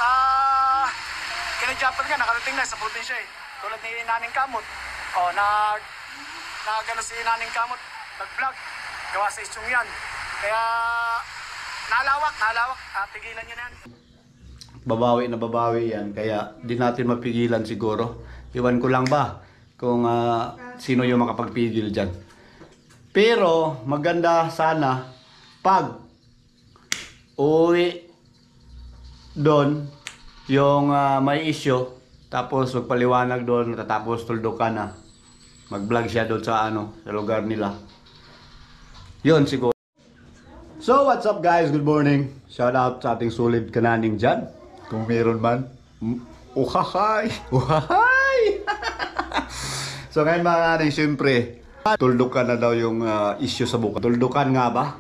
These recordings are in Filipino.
sa kina-Japan nga, nakarating na sa probinsya eh. Tulad ni Naning Kamot. O, nagano si Naning Kamot, nag-vlog, gawa sa isyong yan. Kaya, nalawak, tigilan nyo na yan. Babawi na babawi yan, kaya di natin mapigilan siguro. Iwan ko lang ba kung sino yung makapagpigil dyan. Pero, maganda sana pag uwi doon yung may issue, tapos magpaliwanag doon, tapos tuldukan na. Mag-vlog siya doon sa sa lugar nila. Yun siguro. So what's up guys, good morning. Shout out sa ating solid kananing dyan, kung meron man. Uhahay! So ngayon mga kananing, syempre tuldukan na daw yung issue sa buka. Tuldukan nga ba?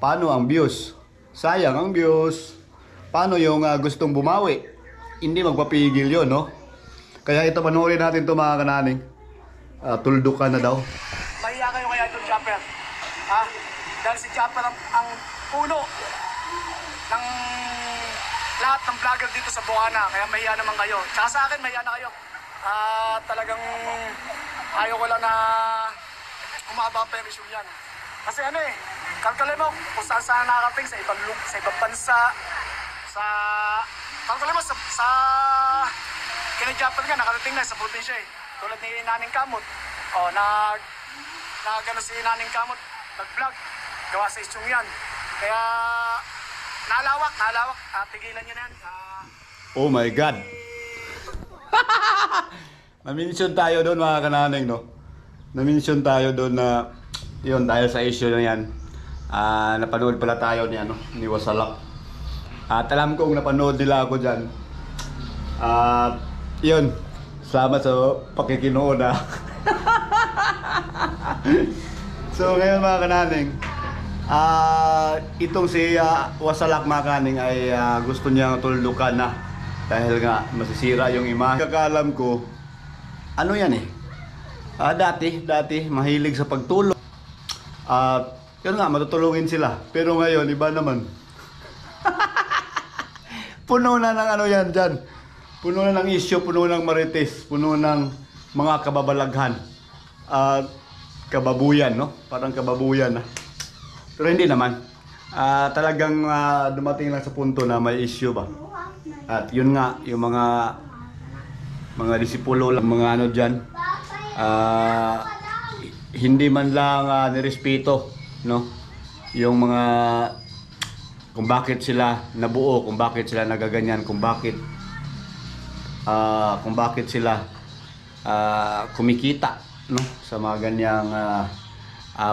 Paano ang views? Sayang ang views. Paano yung gustong bumawi? Hindi magpapigil yun, no? Kaya ito, panoorin natin ito mga kananing. Tuldukan na daw. Mahiya kayo kaya itong Japper. Ha? Dahil si Japper ang puno ng lahat ng vlogger dito sa Bukana. Kaya mahiya naman kayo. Tsaka sa akin, mahiya na kayo. Talagang ayaw ko lang na umaba pa yung issue yan. Kasi kalkalin mo kung saan nakarating sa ibang bansa. Kalkalin mo sa kina-Japan nga, nakarating na sa probinsya eh. Tulad ni Naning Kamot. O, nagano si Naning Kamot, nag-vlog, gawa sa isyong yan. Kaya, nalawak, tigilan nyo na yan. Oh my God! Na-mention tayo doon mga kananing, no? Na-mention tayo doon na yun, dahil sa issue na yan. Napanood pala tayo ni Wasalak. At alam kong napanood nila ako dyan. Yun, salamat sa pakikinood. So ngayon mga kananing, itong si Wasalak mga kananing ay gusto niyang tuldukan na. Dahil nga masisira yung imahe. Kakalam ko, ano yan eh? Dati mahilig sa pagtulong. Yun nga, matutulungin sila. Pero ngayon, iba naman. Puno na ng yan dyan. Puno na ng issue, puno ng marites, puno ng mga kababalaghan. Kababuyan, no? Parang kababuyan. Pero hindi naman. Talagang dumating lang sa punto na may issue ba. At yun nga, yung mga disipulo lang, mga dyan. Hindi man lang nirespeto, no? Yung mga kung bakit sila nabuo, kung bakit sila nagaganyan, kung bakit sila kumikita, no? Sa mga ganyang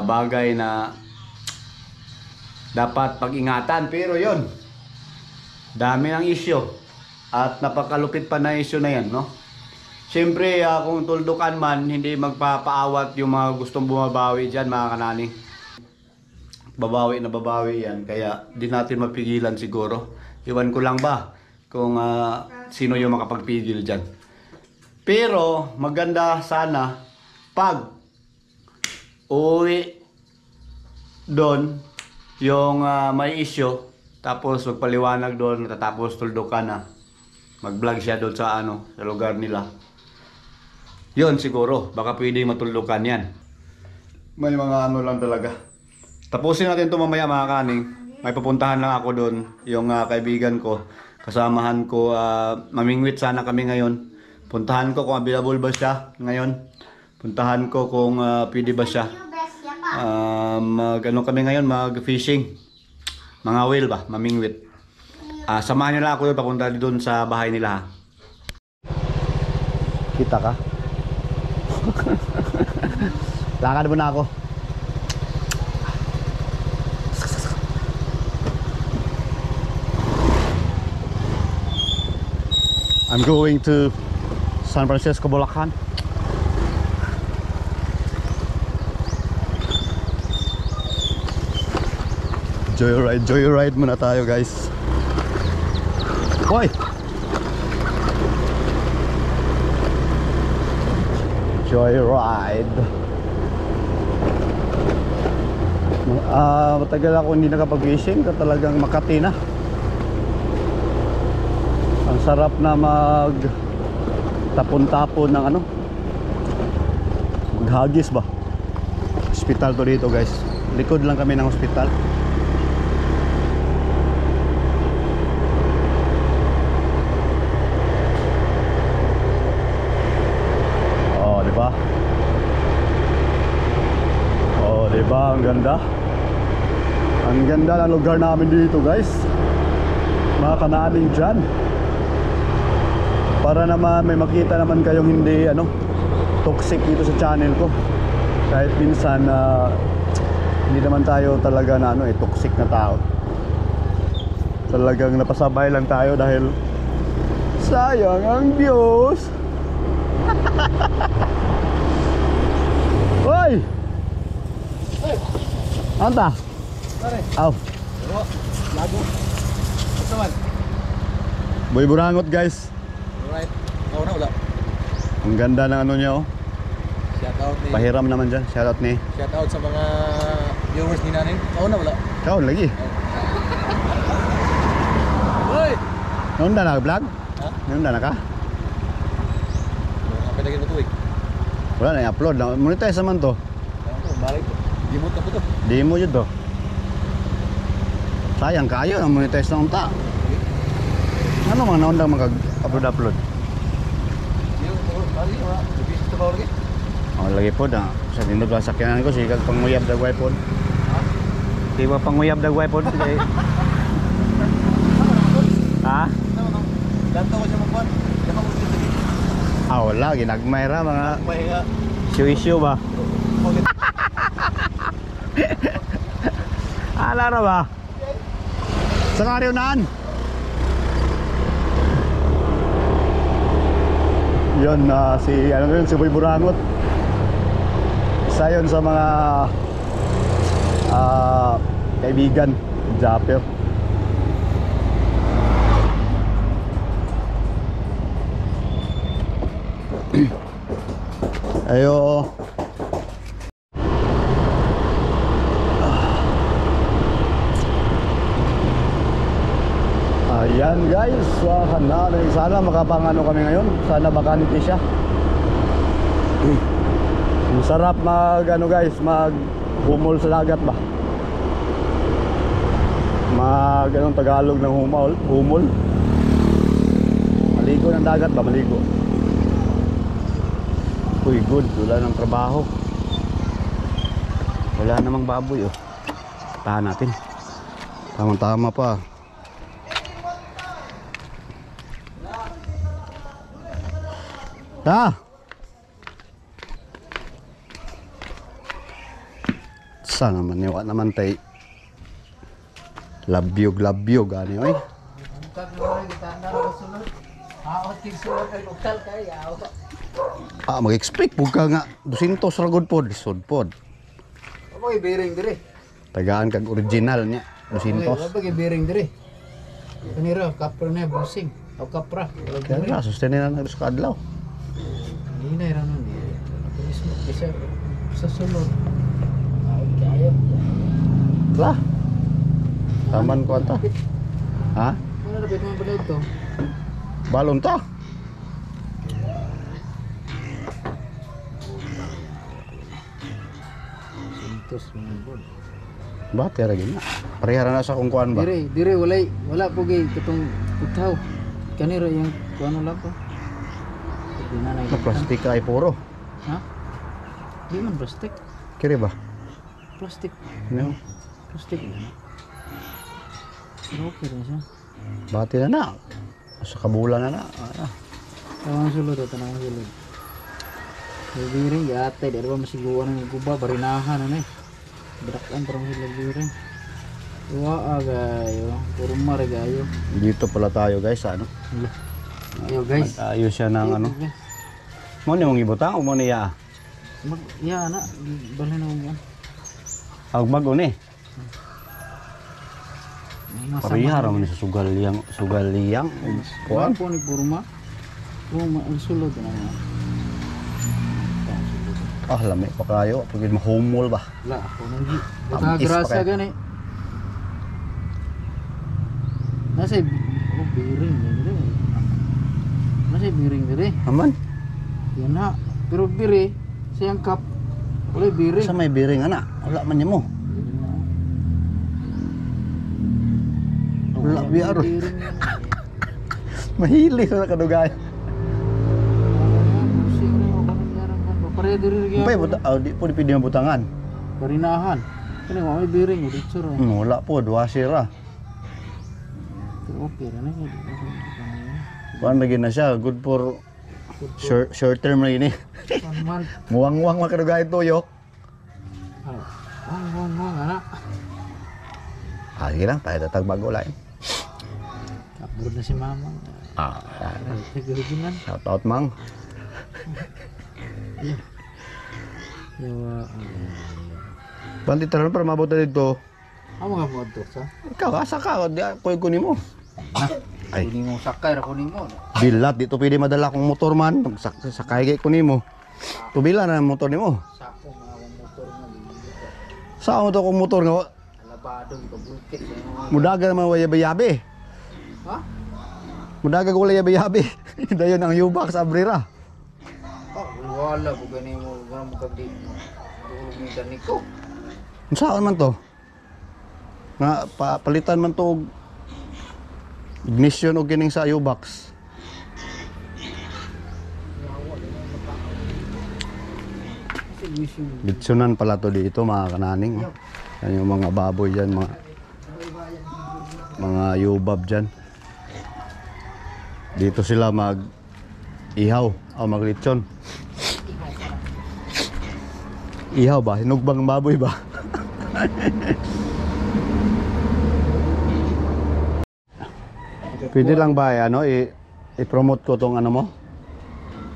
bagay na dapat pag-ingatan. Pero yon, dami ng issue at napakalupit pa na issue na yan, no? Siyempre, kung tuldukan man, hindi magpapaawat yung mga gustong bumabawi dyan, mga kananing. Babawi na babawi yan, kaya di natin mapigilan siguro. Iwan ko lang ba kung sino yung makapagpigil dyan. Pero, maganda sana pag uwi doon yung may issue, tapos magpaliwanag doon, tapos tuldukan na. Mag-vlog siya doon sa sa lugar nila. Yun siguro, baka pwede matuldukan yan. May mga lang talaga. Tapusin natin ito mamaya mga kaning. May pupuntahan lang ako doon, yung kaibigan ko. Kasamahan ko, mamingwit sana kami ngayon. Puntahan ko kung available ba siya ngayon. Puntahan ko kung pwede ba siya. Kami ngayon, mag-fishing. Mga whale ba, mamingwit. Samahan nyo lang ako doon, papunta doon sa bahay nila. Kita ka? Lakad mo na ako. I'm going to San Francisco, Bulacan. Joyride muna tayo guys. Hoy! Joyride. Matagal ako hindi nakapag-fishing, talagang Makati na. Masarap na mag tapon-tapon ng ano, maghagis ba. Hospital to dito guys, likod lang kami ng hospital. Oh, di ba? Oh, di ba? Ang ganda. Ang ganda ng lugar namin dito guys. Mga kanaaning dyan. Para naman may makita naman kayong hindi ano, toxic dito sa channel ko. Kahit minsan hindi naman tayo talaga na ano, toxic na tao. Talagang napasabay lang tayo dahil sayang ang Diyos. Hoy! Anta? Pare, Aw, lago. Basta man. boy burangot guys. Alright. Oo na, wala. Ang ganda ng ano niya oh. Shoutout ni... Pahiram naman dyan. Shoutout ni. Shoutout sa mga viewers ni Nanin. Oo na, wala. Ikaw lagi. Hoy! Nunda na vlog? Ha? Nunda na ka? Kapit lagi na tuwig. Wala na i-upload. Monetize naman to. Ano to, balik to. Gimot na po to. Di mo yun to. Sayang kayo ang monetize na unta. Ano mga naundang mag-upload? Yung, balik na. Bibis ito ba lagi? Oh, lagi po na. Sa dindot lang sakyanan ko. Sikag panguyab dagway po. Ha? Di ba panguyab dagway po? Ha? Lantaw ko siya magpuan. Daka mo siya lagi. Ah, wala. Ginagmay ra mga Mahiga. issue ba? Ala na ba? Sa karyonan? Yun na si ano yun, si Boy Burangot. Isa yun sa mga kaibigan, Japper. Ayo. Ayan guys, sana makapangano kami ngayon. Sana bakante siya. Ang sarap mag ano guys, mag humol sa dagat ba? Mag anong Tagalog ng humol? Maligo ng dagat ba? Maligo. Uy, good. Wala ng trabaho. Wala namang baboy oh. Tahan natin. Tama-tama pa. Ta. Sa naman niwa naman tay. Labyog ani oy. Buntag na rin, gitanda na masunod. Haot tigsulod ay lokal kaya. Ah, mag-expect pug ka nga 200 ra gud pod, lisod pod. Ano yung bearing dire? Tagaan kag original niya, 200. Ano yung bearing dire? Kanira, kapra na busing. O kapra. Kaya nga sustainin na sa kadlaw. Hindi na nun eh. Kasi sa sunod. Kaya. Lah. Taman ko ata. Ha? Ano na pwede mo ba ito? Balon ta. Sintos mga bon. Bate ra gina. Parehara na sa kung kuan ba. Dire wala po gay katong utaw. Kanira yung kuano lang po. Di na Na plastic ay puro. Ha? Di man plastic. Kiri ba? Plastic. No. Plastic na. Pero okay rin siya. Bate na na. Sa kabulan na na. Ah. Tawang sulod o tanang sulod. Biring gatay, di ba masiguan ng guba, barinahan na eh. Berakan parang sulod biring. Iwa agayo, puro maragayo. Dito pala tayo guys, sa ano? Ayo guys. Ayos siya ng ano. Mo ni mong ibutang o mo niya? Ya na, balik na mo. Ag bago ni. Parihara man sa sugal liyang. Kuan po ni Burma. Burma ang sulod na nga. Ah, lami pa kayo. Pagid mahumol ba? Wala ako nang gi. Ampis Baka pa grasa kayo. gani. Nasa biring ni. biring diri. Aman. Yan na. Pero biri, siyang kap. Wala biring. Sa may biring ana. Wala man niya mo. Wala biar. Biring. Mahili sa kadugay. Sing na mo kanang yaran kan. Pare diri gyud. Pay buta, di po dipidi ang butangan. Barinahan. Kani mo may biring udi suro. Wala po, duwa sira. Okay ra na gyud. Kuan lagi na siya, good for short term na ini. 1 month. Muwang-muwang makadugay tuyok. Wang ana. Sige lang, tayo tatag bago lain. Kapur na si mama. Naghugunan. Shout out mang. Yawa. Panti taran para mabot na dito. Amo nga mo to sa. Ikaw, asa ka? Di ako kunin mo. Ay. Kunin mo sakay ra kunin mo. Bilat, dito pwede madala kong motor man. Sakay kay kunin mo. Tubila na ang motor ni mo. Sako nga ang motor nga. Saan mo to kong motor nga? Alabado ko bulkit. Mudaga naman wayabe-yabe. Ha? Mudaga ko wayabe-yabe. Dayon ang yubak sa abrira. Wala ko gani mo gana mo kag di. Tulog ni ganiko. Saan man to? Nga palitan man to og ignition o kining sa U-box. Bitsunan pala to dito mga kananing. Yan yung mga baboy dyan, mga yubab dyan. Dito sila mag ihaw o maglitson. Ihaw ba? Hinugbang baboy ba? Pwede lang ba ano i-promote ko tong ano mo?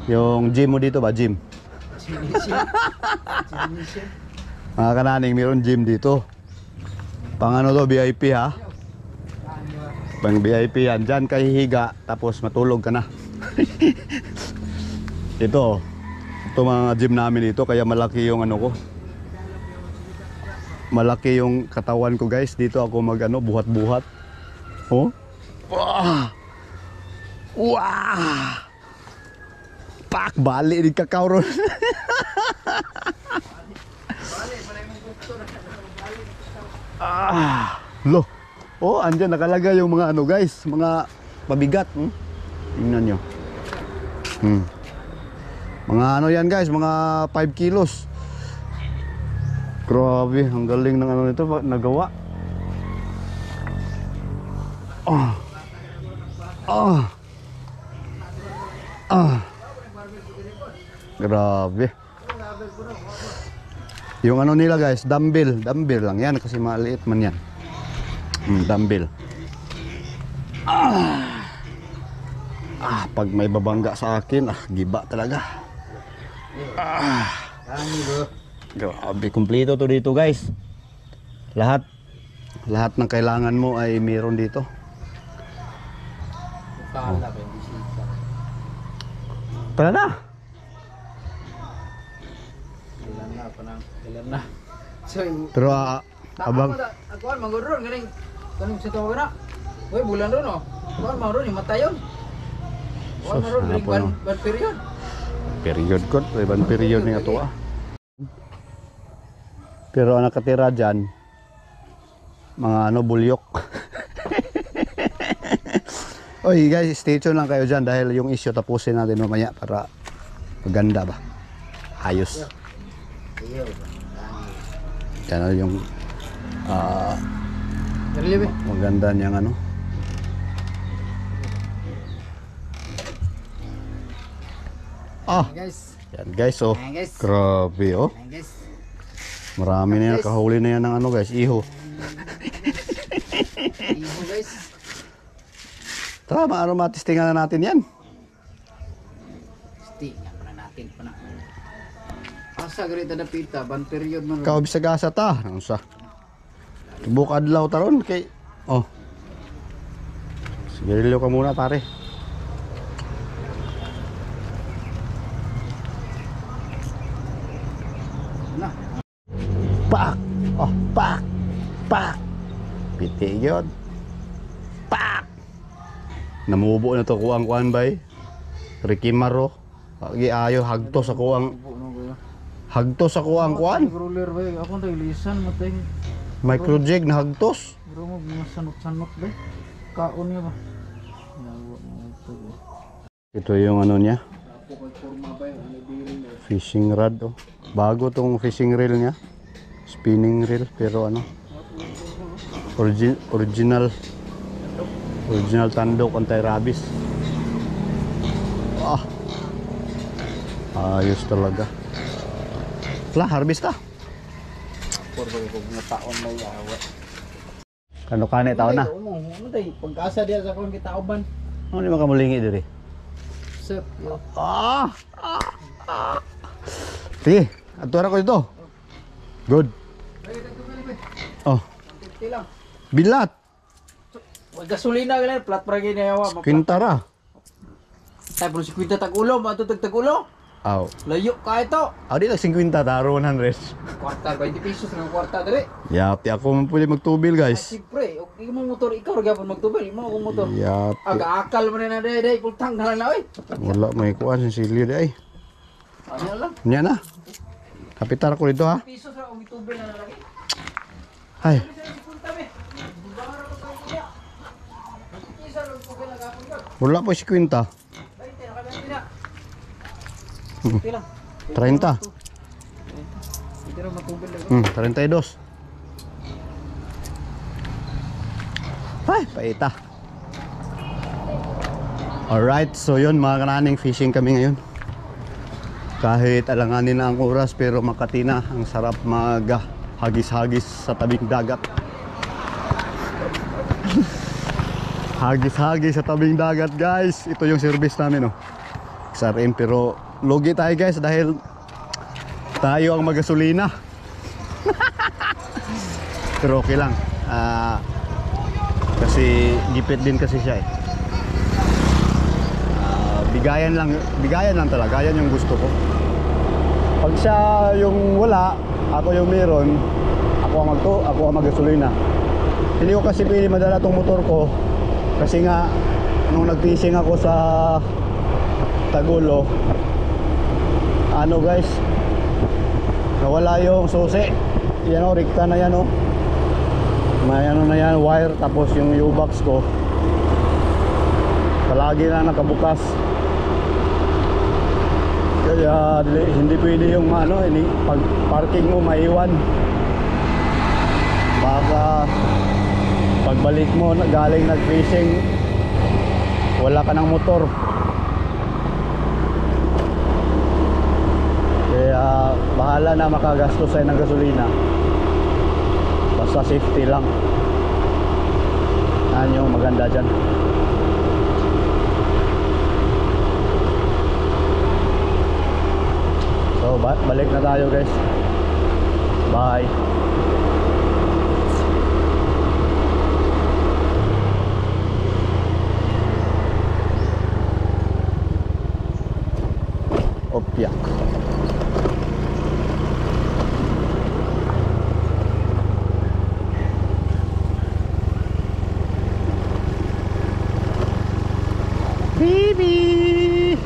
Yung gym mo dito ba, gym? Mga kananing, mayroon gym dito. Pang ano to, VIP ha? Pang VIP yan. Diyan ka hihiga, tapos matulog ka na. Ito mga gym namin dito, kaya malaki yung ano ko. Malaki yung katawan ko guys. Dito ako mag ano, buhat-buhat. Oh. Wah! Wah! Pak! Bali din kakao ron. Lo! Oh, andyan nakalagay yung mga ano guys. Mga pabigat. Tingnan nyo. Mga ano yan guys. Mga 5 kilos. Grabe. Ang galing ng ano nito. Nagawa. Grabe. Yung ano nila guys, dumbbell lang yan kasi maliit man yan. Dumbbell. Pag may babangga sa akin, giba talaga. Grabe, kumpleto to dito guys. Lahat ng kailangan mo ay meron dito. Pala na. Ilan na. So, Pero abang Akuan mangudron ganing sa tawo na. Hoy bulan ron oh. Akuan mangudron matayon. Akuan Sus, mangudron ano po, no? ban period. period ko, ibang period ni ato Pero ang nakatira dyan, mga ano, bulyok. Oy guys, stay tuned lang kayo dyan dahil yung issue tapusin natin mamaya para maganda ba. Ayos. Yan yung maganda niyang ano. Guys. Yan guys, oh. Ayan, guys. Grabe, oh. Guys. Marami na yan, kahuli na yan ng ano guys, iho. Iho guys. Tara, matistingan na natin yan. Tingan pa natin pa na. Asa gari ta dapita ban period man. Ikaw bisag asa ta. Ano sa? Bukadlaw taron kay oh. Sigarilyo ka muna pare. Na. Pak. Oh, pak. Pak. Piti yun. Pak. Namubo na to kuang-kuan bay. Ricky Maro. Agi ayo hagtos ako ang hagtos ako ang kuan. Roller ba? Ako tayo lisan matay. Microjig na hagtos. Bro mo mga sanot-sanot ba? Kaon niya ba? Yawa mo ito. Ito yung ano niya, Ako kay forma ba yung ano biring na. fishing rod. Oh. Bago tong fishing reel niya. Spinning reel pero ano? Original tandok anti-rabies. Ah. Ayos talaga. Lah, harvest ta. Forma ko mga taon na yawa. Kano kanay taon na? Ano tayo? Pagkasa diya sa kong kita uban. Ano di makamulingi diri? Sir, yo. Sige, atura ko dito. Good. Oh, 50 lang. bilat. Wag gasolina galing plat para gini yawa. Quintara. Tay pero si kwinta tag-ulo, mato tag-ulo. Aw. Layo ka ito. Aw di lang 50 taro 100. Kwarta 20 pesos ng kwarta dere. Yapti ako man pwede magtubil guys. Siyempre, okay mo motor ikaw gyapon magtubal, imo akong motor. Yapti. Aga-akal mo na day, pultang na lang na oy. Wala may kuan sa silyo di ay. Ano lang? Nya na. Kapitar ko dito ha. Pesos ra og itubel na lagi. Ay, Punta me. Bangar ko sa iya. Isa lang ko kailangan gapon ko. wala po si Quinta. 20 na kami na. Okay lang. 30. Hindi ra matubel lang. 32. Ay, paita. Alright, so yun mga kananing fishing kami ngayon. Kahit alanganin na ang oras pero Makati na. Ang sarap hagis-hagis sa tabing dagat. Hagis-hagis sa tabing dagat guys. Ito yung service namin oh. XRM pero logi tayo guys dahil tayo ang magasolina. Pero okay lang. Kasi gipit din kasi siya eh. Bigayan lang talaga. Yan yung gusto ko. Pag siya yung wala, ako yung meron, ako ang magasolina. Hindi ko kasi pili madala tong motor ko kasi nga nung nag-fishing ako sa Tagulo, ano guys, nawala yung susi. Yan o, rikta na yan o. May ano na yan, wire, tapos yung U-box ko palagi na nakabukas. Kaya hindi pwede yung ano, pag parking mo maiwan. Baka pagbalik mo galing nag-fishing wala ka ng motor. Kaya bahala na makagastos tayo ng gasolina. Basta safety lang. Yan yung maganda dyan. So balik na tayo guys. Bye. Opyak. Bibi.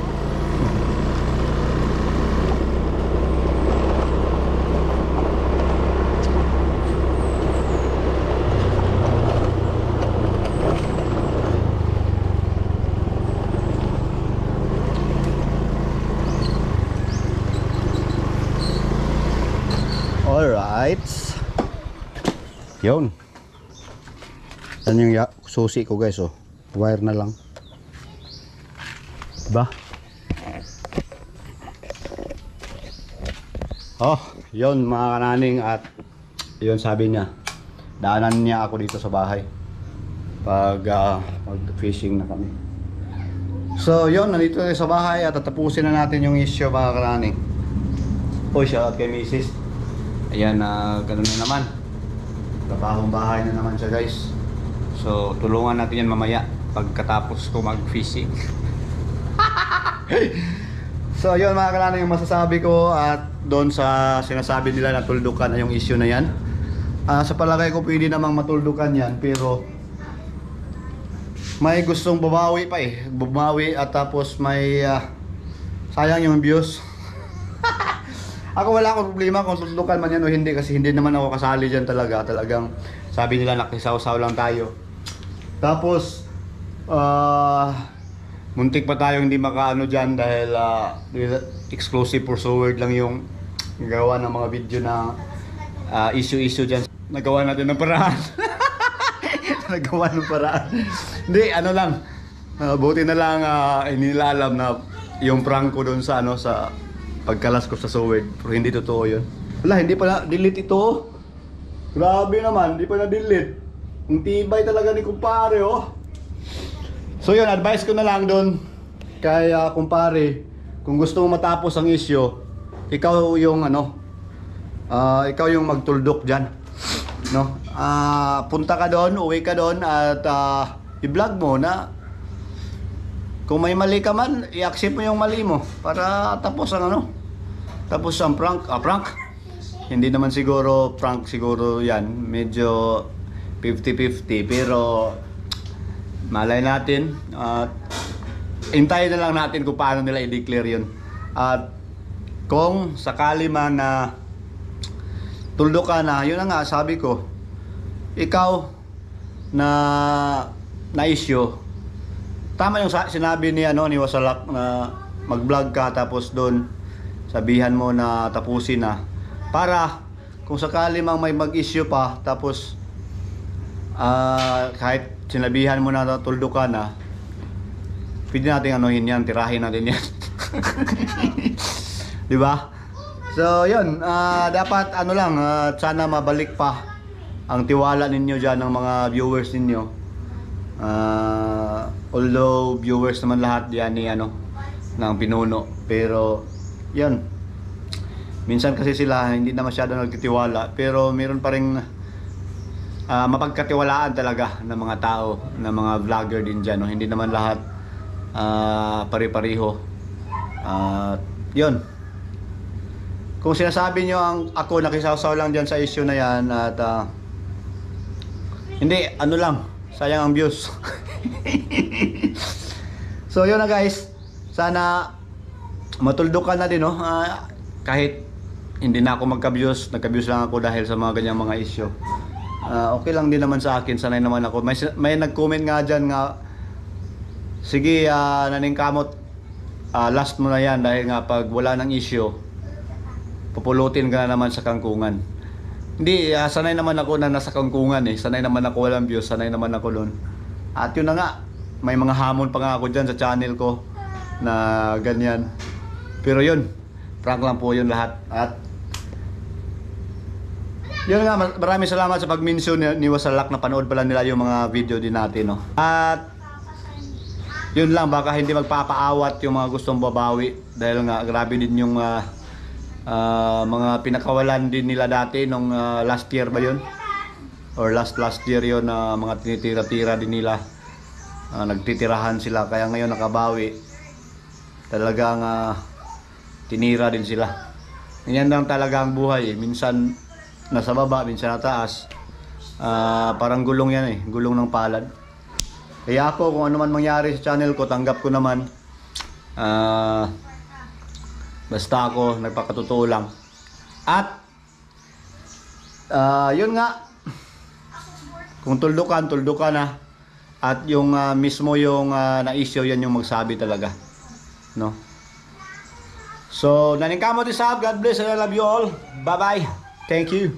Alright. Yun. Yan yung susi ko guys oh. Wire na lang. Diba? Oh, yun mga kananing at yun sabi niya. Daanan niya ako dito sa bahay. Pag mag-fishing na kami. So yun, nandito tayo sa bahay at tatapusin na natin yung issue mga kananing. Oh, shoutout kay Mrs. Ayan, ganun na naman. Trabahong bahay na naman siya guys. So tulungan natin yan mamaya pagkatapos ko mag-fishing. So yun mga kananing yung masasabi ko at doon sa sinasabi nila na tuldukan na yung issue na yan. Sa palagay ko pwede namang matuldukan yan pero may gustong bumawi pa eh. Bumawi at tapos may sayang yung views. Ako wala akong problema kung tutulukan man yan o hindi kasi hindi naman ako kasali dyan talaga. Talagang sabi nila nakisaw-saw lang tayo. Tapos muntik pa tayo hindi makaano dyan dahil exclusive pursuer lang yung gawa ng mga video na issue dyan. Nagawa natin ng paraan. Nagawa ng paraan. Hindi, ano lang. Buti na lang hindi nila alam na yung prank ko doon sa sa pagkalas ko sa Sowed. Pero hindi totoo yun. Wala, hindi pa na-delete ito. Grabe naman, hindi pa na-delete. Ang tibay talaga ni kumpare, oh. So yun, advice ko na lang doon kay kumpare, kung gusto mo matapos ang issue, ikaw yung ikaw yung magtuldok diyan, no? Punta ka doon, uwi ka doon at i-vlog mo na kung may mali ka man, i-accept mo yung mali mo para tapos ang tapos ang prank. Hindi naman siguro prank siguro 'yan, medyo 50-50 pero malay natin at hintayin na lang natin kung paano nila i-declare yun. At kung sakali man na tuldo ka na, yun na nga sabi ko, ikaw na issue, tama yung sinabi ni ni Wasalak na mag-vlog ka tapos doon sabihan mo na tapusin na para kung sakali mang may mag-issue pa tapos kahit sinabihan mo na tuldo ka na, pwede natin yan, tirahin natin yan. Di ba? So yun, dapat lang, sana mabalik pa ang tiwala ninyo dyan ng mga viewers ninyo. Although viewers naman lahat yan ni ng pinuno, pero yun, minsan kasi sila hindi na masyado nagtitiwala, pero meron pa rin mapagkatiwalaan talaga ng mga tao, ng mga vlogger din dyan, no? Hindi naman lahat pare-pareho. Yun, kung sinasabi nyo ako nakisaw-saw lang dyan sa issue na yan at hindi, lang, sayang ang views. So yun na guys, sana matuldukan na din, no? Kahit hindi na ako nagka-views lang ako dahil sa mga ganyang mga issue. Okay lang din naman sa akin, sanay naman ako. May nag-comment nga dyan nga, sige, naning kamot, last mo na yan dahil nga pag wala ng issue, pupulutin ka na naman sa kangkungan. Hindi, sanay naman ako na nasa kangkungan eh. Sanay naman ako walang views, sanay naman ako doon. At yun na nga, may mga hamon pa nga ako dyan sa channel ko na ganyan. Pero yun, prank lang po yun lahat. At yun nga, maraming salamat sa pag-mention ni Wasalak na panood pala nila yung mga video din natin, no? At yun lang, baka hindi magpapaawat yung mga gustong babawi dahil nga grabe din yung mga pinakawalan din nila dati nung last year ba yun? Or last year yun, mga tinitira-tira din nila, nagtitirahan sila, kaya ngayon nakabawi. Talagang tinira din sila. Ganyan lang talaga ang buhay eh. Minsan nasa baba, minsan nataas. Parang gulong yan eh, gulong ng palad. Kaya ako, kung ano man mangyari sa channel ko, tanggap ko naman. Basta ako, nagpakatotoo lang. At yun nga, kung tuldukan na. At yung mismo yung na-issue, yan yung magsabi talaga, no? So, naningkamot is up. God bless and I love you all. Bye bye. Thank you.